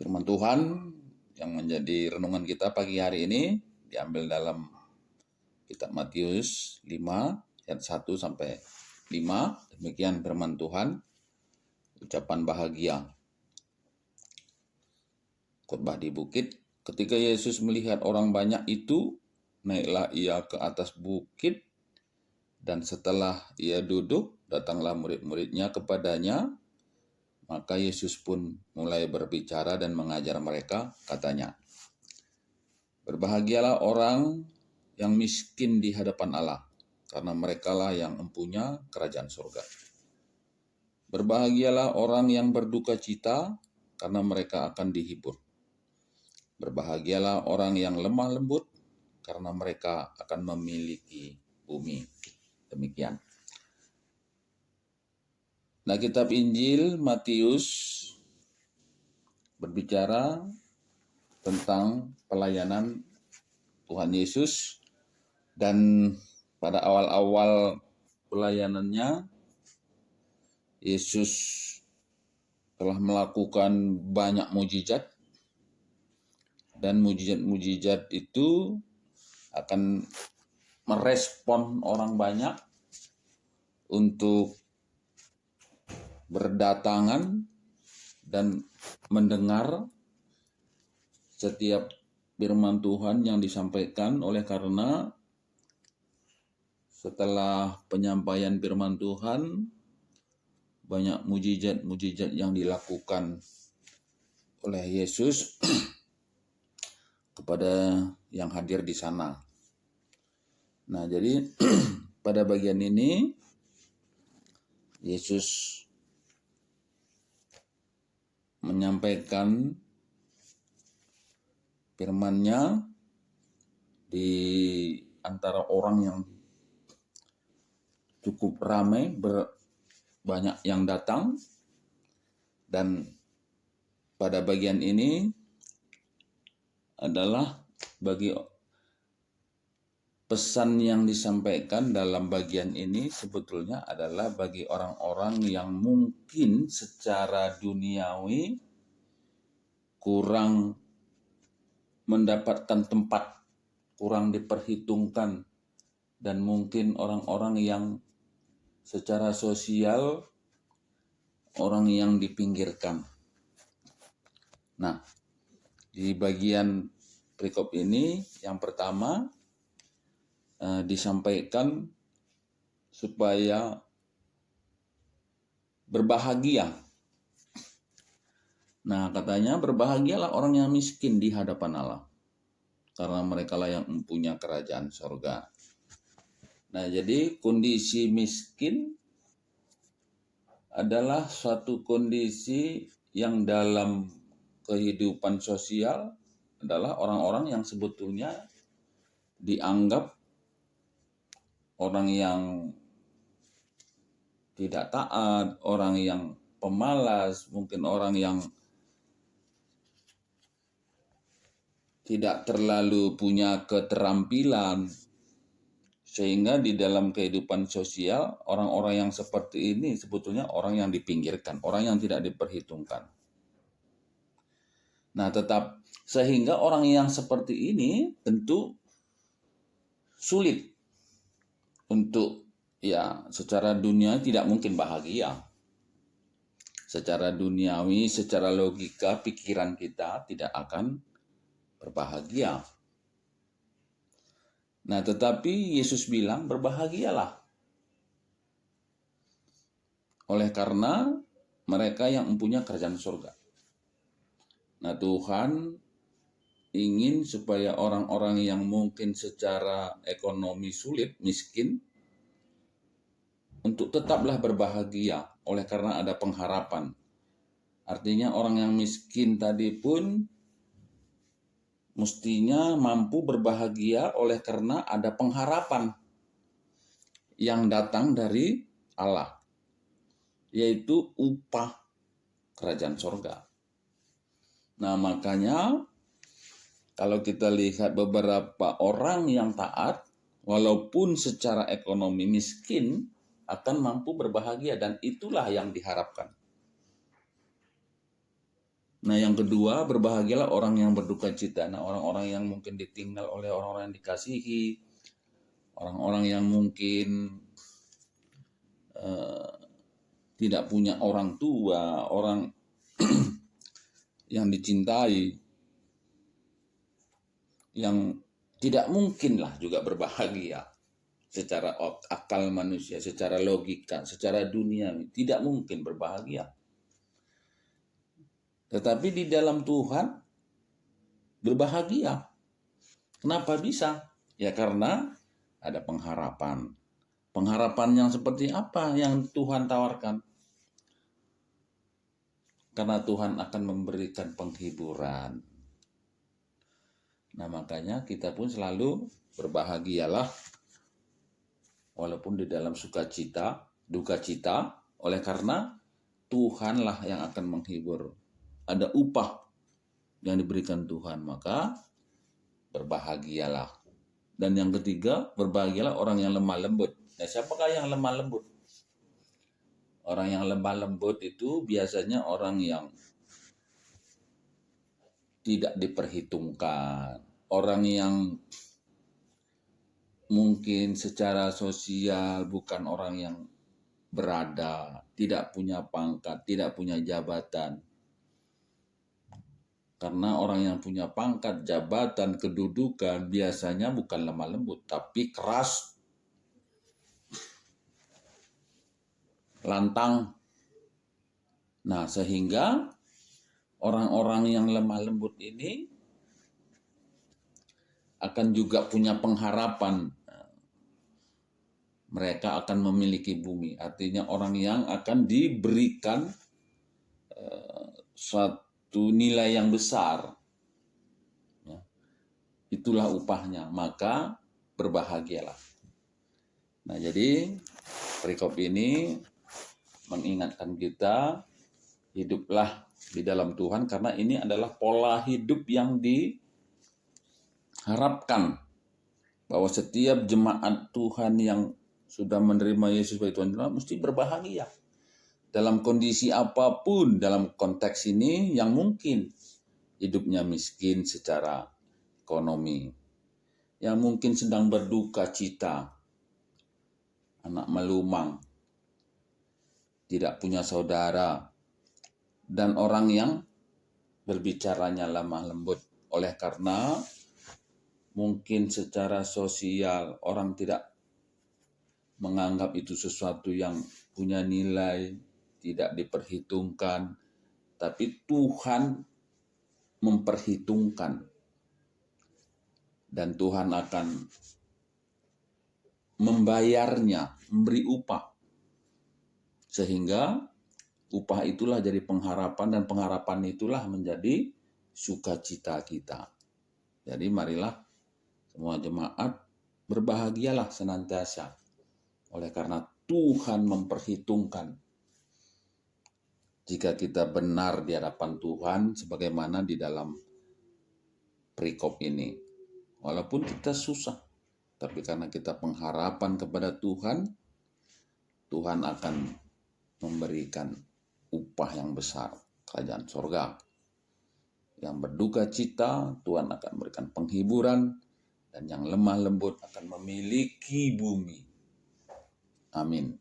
Firman Tuhan yang menjadi renungan kita pagi hari ini diambil dalam kitab Matius 5 ayat 1 sampai 5. Demikian firman Tuhan, ucapan bahagia. Khotbah di bukit. Ketika Yesus melihat orang banyak itu, naiklah ia ke atas bukit, dan setelah ia duduk, datanglah murid-muridnya kepadanya. Maka Yesus pun mulai berbicara dan mengajar mereka, katanya, "Berbahagialah orang yang miskin di hadapan Allah, karena merekalah yang empunya kerajaan surga. Berbahagialah orang yang berduka cita, karena mereka akan dihibur. Berbahagialah orang yang lemah lembut, karena mereka akan memiliki bumi." Demikian. Nah, kitab Injil Matius berbicara tentang pelayanan Tuhan Yesus, dan pada awal-awal pelayanannya Yesus telah melakukan banyak mujizat, dan mujizat-mujizat itu akan merespon orang banyak untuk berdatangan dan mendengar setiap firman Tuhan yang disampaikan. Oleh karena setelah penyampaian firman Tuhan, banyak mujizat-mujizat yang dilakukan oleh Yesus kepada yang hadir di sana. Nah, jadi pada bagian ini Yesus menyampaikan firman-Nya di antara orang yang cukup ramai, banyak yang datang, dan pada bagian ini adalah bagi pesan yang disampaikan dalam bagian ini sebetulnya adalah bagi orang-orang yang mungkin secara duniawi kurang mendapatkan tempat, kurang diperhitungkan, dan mungkin orang-orang yang secara sosial orang yang dipinggirkan. Nah, di bagian perikop ini yang pertama disampaikan supaya berbahagia. Nah, katanya berbahagialah orang yang miskin di hadapan Allah, karena merekalah yang mempunyai kerajaan surga. Nah, jadi kondisi miskin adalah suatu kondisi yang dalam kehidupan sosial adalah orang-orang yang sebetulnya dianggap orang yang tidak taat, orang yang pemalas, mungkin orang yang tidak terlalu punya keterampilan. Sehingga di dalam kehidupan sosial, orang-orang yang seperti ini sebetulnya orang yang dipinggirkan, orang yang tidak diperhitungkan. Nah, tetap sehingga orang yang seperti ini tentu sulit untuk secara dunia tidak mungkin bahagia. Secara duniawi, secara logika, pikiran kita tidak akan berbahagia. Nah, tetapi Yesus bilang berbahagialah. Oleh karena mereka yang mempunyai kerajaan surga. Nah, Tuhan ingin supaya orang-orang yang mungkin secara ekonomi sulit, miskin, untuk tetaplah berbahagia oleh karena ada pengharapan. Artinya orang yang miskin tadi pun mestinya mampu berbahagia oleh karena ada pengharapan yang datang dari Allah, yaitu upah kerajaan surga. Nah, makanya kalau kita lihat beberapa orang yang taat, walaupun secara ekonomi miskin, akan mampu berbahagia, dan itulah yang diharapkan. Nah, yang kedua, berbahagialah orang yang berduka cita. Nah, orang-orang yang mungkin ditinggal oleh orang-orang yang dikasihi, orang-orang yang mungkin tidak punya orang tua, orang yang dicintai, yang tidak mungkinlah juga berbahagia secara akal manusia, secara logika, secara dunia, tidak mungkin berbahagia. Tetapi di dalam Tuhan berbahagia. Kenapa bisa? Ya karena ada pengharapan. Pengharapan yang seperti apa yang Tuhan tawarkan? Karena Tuhan akan memberikan penghiburan. Nah, makanya kita pun selalu berbahagialah walaupun di dalam sukacita, duka cita, oleh karena Tuhanlah yang akan menghibur. Ada upah yang diberikan Tuhan, maka berbahagialah. Dan yang ketiga, berbahagialah orang yang lemah lembut. Nah, siapakah yang lemah lembut? Orang yang lemah lembut itu biasanya orang yang tidak diperhitungkan. Orang yang mungkin secara sosial bukan orang yang berada, tidak punya pangkat, tidak punya jabatan. Karena orang yang punya pangkat, jabatan, kedudukan biasanya bukan lemah lembut, tapi keras, lantang. Nah, sehingga orang-orang yang lemah lembut ini akan juga punya pengharapan. Mereka akan memiliki bumi. Artinya orang yang akan diberikan suatu nilai yang besar. Ya. Itulah upahnya. Maka berbahagialah. Nah, jadi perikop ini mengingatkan kita, hiduplah di dalam Tuhan, karena ini adalah pola hidup yang diharapkan bahwa setiap jemaat Tuhan yang sudah menerima Yesus sebagai Tuhan mesti berbahagia dalam kondisi apapun. Dalam konteks ini yang mungkin hidupnya miskin secara ekonomi, yang mungkin sedang berduka cita, anak melumang, tidak punya saudara, dan orang yang berbicaranya lemah lembut. Oleh karena mungkin secara sosial orang tidak menganggap itu sesuatu yang punya nilai, tidak diperhitungkan, tapi Tuhan memperhitungkan. Dan Tuhan akan membayarnya, memberi upah. Sehingga upah itulah jadi pengharapan, dan pengharapan itulah menjadi sukacita kita. Jadi marilah semua jemaat berbahagialah senantiasa. Oleh karena Tuhan memperhitungkan jika kita benar di hadapan Tuhan sebagaimana di dalam perikop ini. Walaupun kita susah, tapi karena kita pengharapan kepada Tuhan, Tuhan akan memberikan upah yang besar, kerajaan sorga. Yang berduka cita, Tuhan akan memberikan penghiburan, dan yang lemah lembut akan memiliki bumi. Amin.